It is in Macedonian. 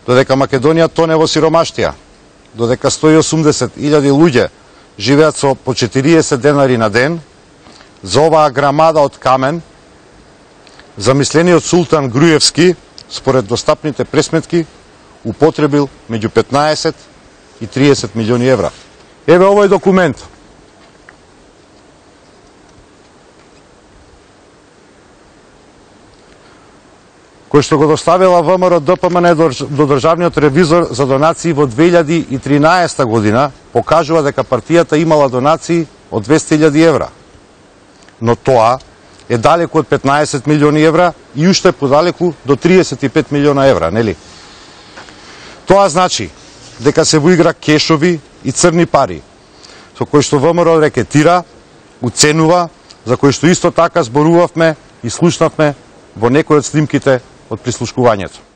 додека Македонија тоне во сиромаштија, додека 180.000 луѓе живеат со по 40 денари на ден, за оваа грамада од камен, замислениот султан Груевски, според достапните пресметки, употребил меѓу 15 и 30 милиони евра. Еве овој документ. Кој што го доставила ВМРО ДПМН до државниот ревизор за донации во 2013 година, покажува дека партијата имала донации од 200.000 евра. Но тоа е далеку од 15 милиони евра и уште подалеку до 35 милиона евра, нели? Тоа значи дека се во игра кешови и црни пари, со кои што ВМРО рекетира, уценува, за кои што исто така зборувавме и слушнавме во некои од снимките од прислушкувањето.